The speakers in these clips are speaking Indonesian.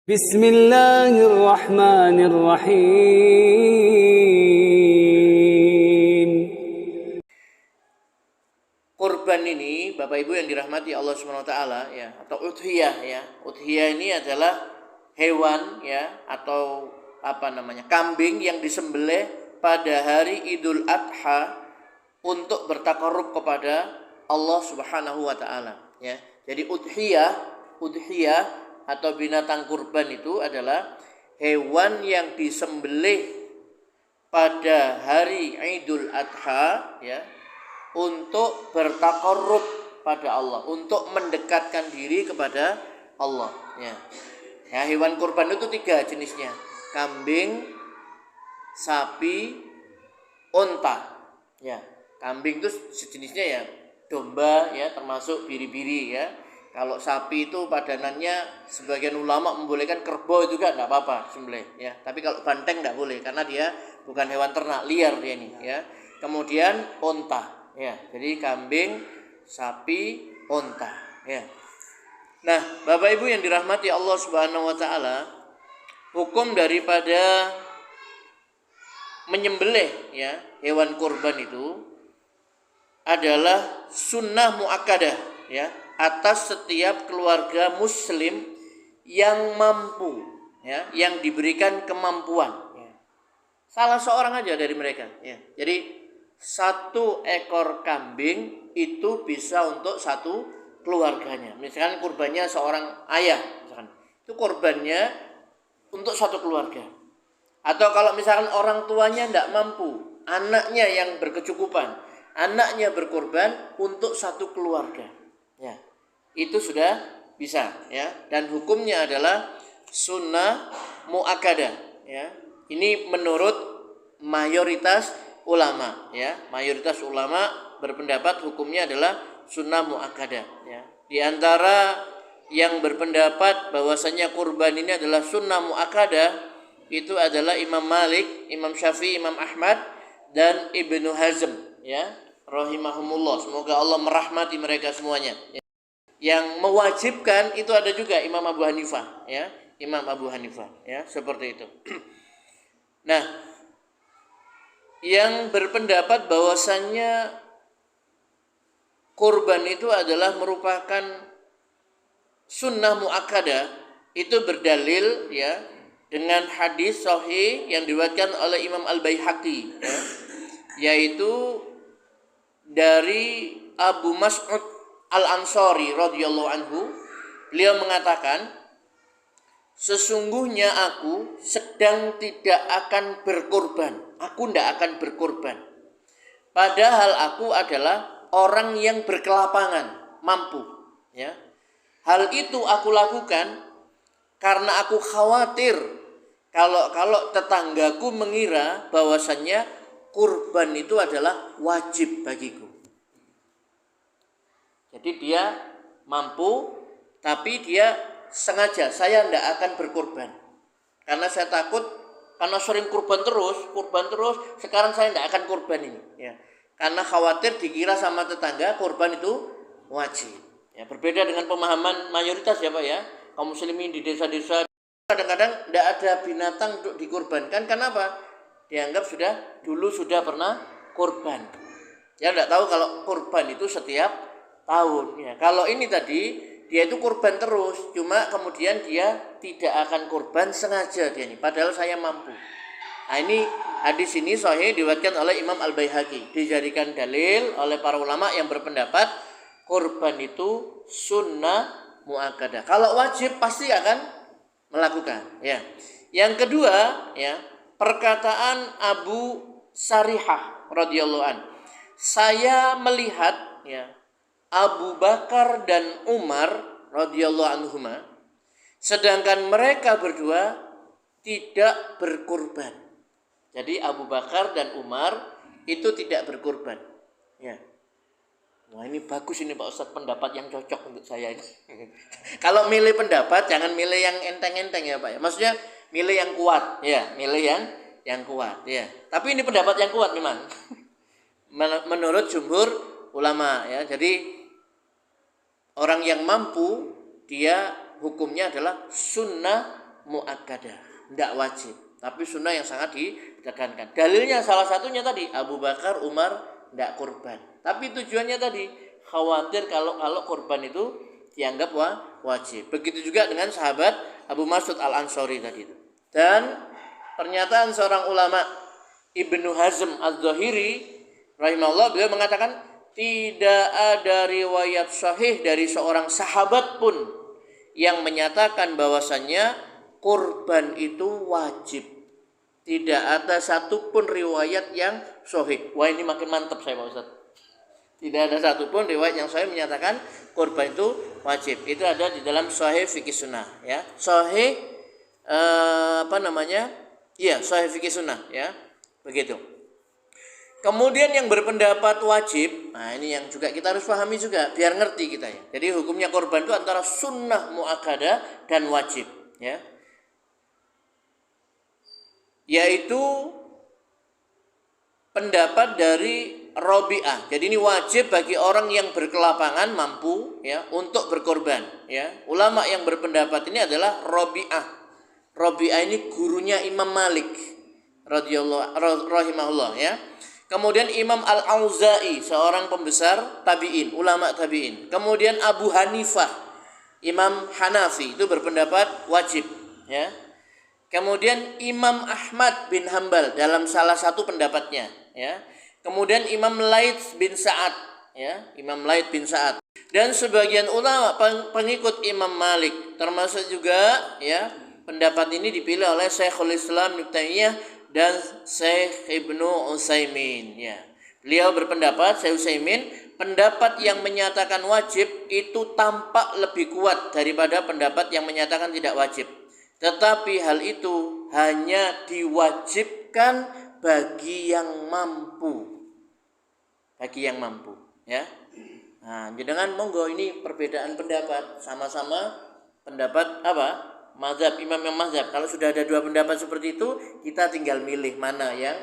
بسم الله الرحمن الرحيم. Kurban ini, Bapak Ibu yang dirahmati Allah Subhanahu wa taala ya, atau udhiyah ya. Udhiyah ini adalah hewan ya, atau kambing yang disembelih pada hari Idul Adha untuk bertakarrub kepada Allah Subhanahu wa taala ya. Jadi udhiyah atau binatang kurban itu adalah hewan yang disembelih pada hari Idul Adha ya, untuk bertakarrub pada Allah, untuk mendekatkan diri kepada Allah ya. Ya, hewan kurban itu 3 jenisnya: kambing, sapi, unta ya. Kambing itu sejenisnya ya domba ya, termasuk biri-biri ya. Kalau sapi itu padanannya sebagian ulama membolehkan kerbau juga enggak apa-apa sembelih ya. Tapi kalau banteng enggak boleh karena dia bukan hewan ternak, liar dia ini ya. Kemudian unta ya. Jadi kambing, sapi, unta ya. Nah, Bapak Ibu yang dirahmati Allah Subhanahu wa taala, hukum daripada menyembelih ya hewan kurban itu adalah sunnah muakkadah ya, atas setiap keluarga muslim yang mampu ya, yang diberikan kemampuan ya. Salah seorang aja dari mereka ya. Jadi 1 ekor kambing itu bisa untuk 1 keluarganya. Misalkan kurbannya seorang ayah, misalkan itu kurbannya untuk 1 keluarga. Atau kalau misalkan orang tuanya tidak mampu, anaknya yang berkecukupan, anaknya berkorban untuk 1 keluarga ya, itu sudah bisa ya. Dan hukumnya adalah sunnah muakkadah ya. Ini menurut mayoritas ulama ya. Mayoritas ulama berpendapat hukumnya adalah sunnah muakkadah ya. Di antara yang berpendapat bahwasanya kurban ini adalah sunnah muakkadah itu adalah Imam Malik, Imam Syafi'i, Imam Ahmad, dan Ibnu Hazm ya, rahimahumullah. Semoga Allah merahmati mereka semuanya ya. Yang mewajibkan itu ada juga Imam Abu Hanifah ya, Imam Abu Hanifah ya, seperti itu. Nah, yang berpendapat bahwasannya kurban itu adalah merupakan sunnah muakkadah itu berdalil ya dengan hadis sahih yang diriwayatkan oleh Imam Al-Baihaqi ya, yaitu dari Abu Mas'ud Al-Ansari radhiyallahu anhu. Beliau mengatakan, sesungguhnya aku sedang tidak akan berkorban. Aku tidak akan berkorban. Padahal aku adalah orang yang berkelapangan, mampu ya. Hal itu aku lakukan karena aku khawatir kalau tetanggaku mengira bahwasannya kurban itu adalah wajib bagiku. Jadi dia mampu, tapi dia sengaja, saya tidak akan berkorban karena saya takut, karena sering kurban terus, sekarang saya tidak akan kurban ini ya, karena khawatir dikira sama tetangga kurban itu wajib ya. Berbeda dengan pemahaman mayoritas ya Pak ya, kaum muslimin di desa-desa kadang-kadang tidak ada binatang untuk dikurbankan. Kenapa? Dianggap dulu sudah pernah kurban ya, tidak tahu kalau kurban itu setiap tahun ya. Kalau ini tadi dia itu kurban terus, cuma kemudian dia tidak akan kurban sengaja dia ini, padahal saya mampu. Nah, ini hadis ini sahih diriwayatkan oleh Imam Al-Baihaqi, dijadikan dalil oleh para ulama yang berpendapat kurban itu sunnah muakkadah. Kalau wajib pasti akan melakukan ya. Yang kedua ya, perkataan Abu Sarihah radhiyallahu an, saya melihat ya Abu Bakar dan Umar radhiyallahu anhuma, sedangkan mereka berdua tidak berkurban. Jadi Abu Bakar dan Umar itu tidak berkurban ya. Wah, ini bagus ini Pak Ustadz, pendapat yang cocok untuk saya ini. Kalau milih pendapat jangan milih yang enteng-enteng ya Pak ya. Maksudnya milih yang kuat ya, milih yang kuat ya. Tapi ini pendapat yang kuat memang. Menurut jumhur ulama ya. Jadi orang yang mampu dia hukumnya adalah sunnah muakkadah, tidak wajib, tapi sunnah yang sangat ditekankan. Dalilnya salah satunya tadi Abu Bakar, Umar tidak kurban, tapi tujuannya tadi khawatir kalau kurban itu dianggap wajib. Begitu juga dengan sahabat Abu Mas'ud Al-Ansari tadi itu. Dan pernyataan seorang ulama Ibnu Hazm Az-Zahiri rahimahullah, beliau mengatakan tidak ada riwayat sahih dari seorang sahabat pun yang menyatakan bahwasannya kurban itu wajib. Tidak ada satupun riwayat yang sahih. Wah, ini makin mantap saya Pak Ustaz. Tidak ada satupun riwayat yang sahih menyatakan kurban itu wajib. Itu ada di dalam Sahih Fikih Sunnah, ya. Sahih Sahih Fikih Sunnah, ya. Begitu. Kemudian yang berpendapat wajib, nah ini yang juga kita harus pahami juga biar ngerti kita ya. Jadi hukumnya korban itu antara sunnah muakkadah dan wajib, ya. Yaitu pendapat dari Rabi'ah. Jadi ini wajib bagi orang yang berkelapangan mampu ya untuk berkorban, ya. Ulama yang berpendapat ini adalah Rabi'ah. Rabi'ah ini gurunya Imam Malik rahimahullah, ya. Kemudian Imam Al-Auza'i, seorang pembesar tabi'in, ulama tabi'in. Kemudian Abu Hanifah, Imam Hanafi, itu berpendapat wajib, ya. Kemudian Imam Ahmad bin Hambal dalam salah satu pendapatnya, ya. Kemudian Imam Laits bin Sa'ad, ya, Imam Laits bin Sa'ad. Dan sebagian ulama pengikut Imam Malik, termasuk juga ya pendapat ini dipilih oleh Syekhul Islam Ibnu Taimiyah dan Syekh Ibnu Utsaimin, ya. Beliau berpendapat, Syekh Utsaimin, pendapat yang menyatakan wajib itu tampak lebih kuat daripada pendapat yang menyatakan tidak wajib. Tetapi hal itu hanya diwajibkan bagi yang mampu. Bagi yang mampu, ya. Nah, jangan monggo ini perbedaan pendapat, sama-sama pendapat apa? Mazhab, imam yang mazhab. Kalau sudah ada dua pendapat seperti itu, kita tinggal milih mana yang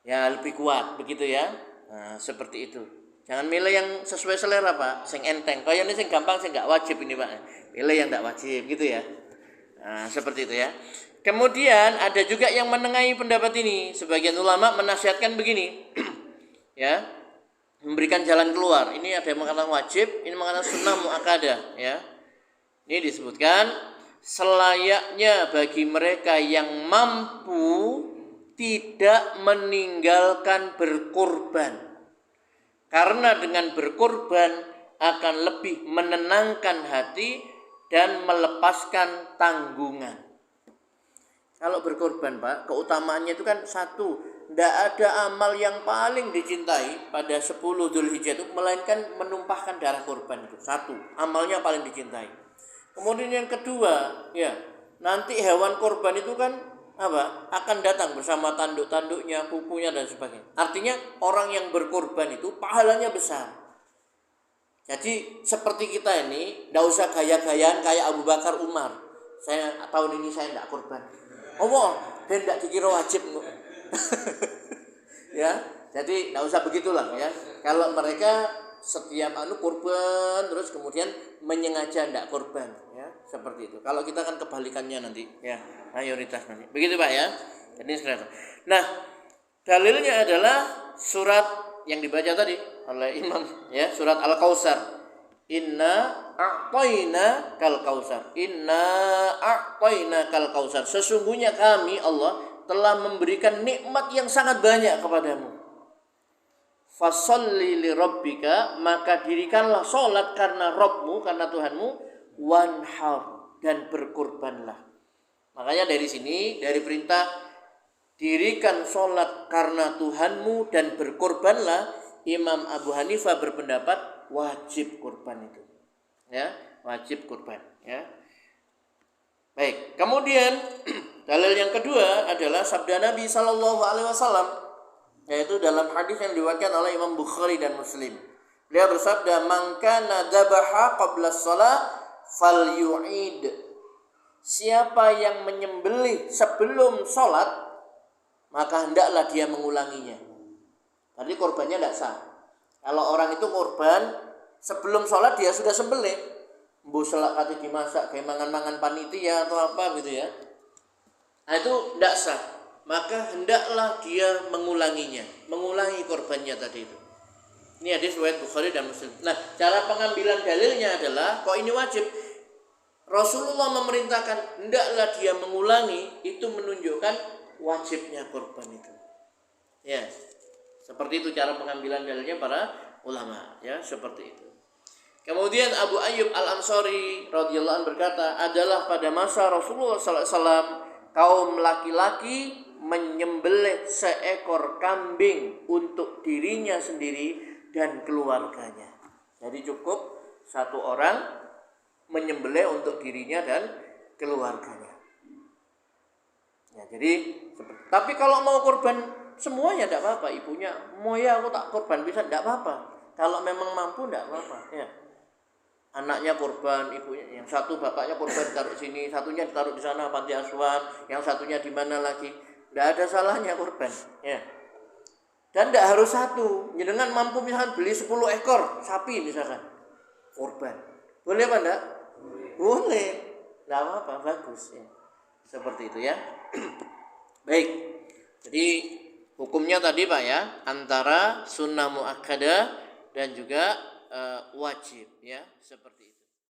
ya lebih kuat, begitu ya. Nah, seperti itu. Jangan milih yang sesuai selera, Pak. Sing enteng. Kayak ini sing gampang, sing enggak wajib ini, Pak. Pilih yang enggak wajib, gitu ya. Nah, seperti itu ya. Kemudian ada juga yang menengahi pendapat ini. Sebagian ulama menasihatkan begini. Ya. Memberikan jalan keluar. Ini ada yang mengatakan wajib, ini mengatakan sunnah muakkadah, ya. Ini disebutkan selayaknya bagi mereka yang mampu tidak meninggalkan berkorban, karena dengan berkorban akan lebih menenangkan hati dan melepaskan tanggungan. Kalau berkorban, Pak, keutamaannya itu kan satu, tidak ada amal yang paling dicintai pada 10 Dzulhijjah itu melainkan menumpahkan darah korban itu. Satu, amalnya paling dicintai. Kemudian yang kedua, ya, nanti hewan korban itu kan apa? Akan datang bersama tanduk-tanduknya, kukunya dan sebagainya. Artinya orang yang berkorban itu pahalanya besar. Jadi seperti kita ini, tidak usah gaya-gayaan kayak Abu Bakar, Umar. Saya tahun ini saya tidak korban. Oh, dan tidak dikira wajib. Ya, jadi tidak usah begitulah ya. Kalau mereka setiap korban terus kemudian menyengaja tidak korban, ya, seperti itu. Kalau kita kan kebalikannya nanti, ya, mayoritas nanti. Begitu, Pak, ya. Jadi sebenarnya. Nah, dalilnya adalah surat yang dibaca tadi oleh Imam, ya, surat Al-Kautsar. Inna a'tayna kal kautsar. Inna a'tayna kal kautsar. Sesungguhnya kami Allah telah memberikan nikmat yang sangat banyak kepadamu. Fasolli li rabbika, maka dirikanlah solat karena Rabbmu, karena Tuhanmu, wanhar, dan berkurbanlah. Makanya dari sini, dari perintah dirikan solat karena Tuhanmu dan berkurbanlah, Imam Abu Hanifah berpendapat wajib kurban itu, ya, wajib kurban, ya. Baik, kemudian dalil yang kedua adalah sabda Nabi Sallallahu Alaihi Wasallam, yaitu dalam hadis yang diriwayatkan oleh Imam Bukhari dan Muslim. Beliau bersabda, "Man kana dzabaha qabla shalah falyu'id." Siapa yang menyembelih sebelum salat, maka hendaklah dia mengulanginya. Tadi korbannya tidak sah. Kalau orang itu korban sebelum salat dia sudah sembelih, Mbu selak kate dimasak kayak mangan-mangan panitia atau apa gitu ya. Nah, itu tidak sah. Maka hendaklah dia mengulangi korbannya tadi itu. Ini hadis riwayat Bukhari dan Muslim. Nah, cara pengambilan dalilnya adalah kok ini wajib. Rasulullah memerintahkan hendaklah dia mengulangi, itu menunjukkan wajibnya korban itu. Ya. Seperti itu cara pengambilan dalilnya para ulama, ya, seperti itu. Kemudian Abu Ayyub Al-Ansari radhiyallahu anhu berkata, adalah pada masa Rasulullah sallallahu alaihi wasallam kaum laki-laki menyembelih seekor kambing untuk dirinya sendiri dan keluarganya. Jadi cukup satu orang menyembelih untuk dirinya dan keluarganya. Ya, jadi tapi kalau mau korban semuanya tidak apa-apa, ibunya mau ya aku tak korban bisa tidak apa-apa. Kalau memang mampu tidak apa-apa. Ya. Anaknya korban, ibunya yang satu bapaknya korban taruh sini, satunya ditaruh di sana panti asuhan, yang satunya di mana lagi. Tidak ada salahnya korban. Ya. Dan tidak harus satu. Dengan mampu misalkan beli 10 ekor sapi misalkan. Korban. Boleh apa enggak? Boleh. Tidak apa-apa, bagus ya. Seperti itu ya. Baik. Jadi hukumnya tadi Pak ya, antara sunnah muakkadah dan juga wajib ya, seperti itu.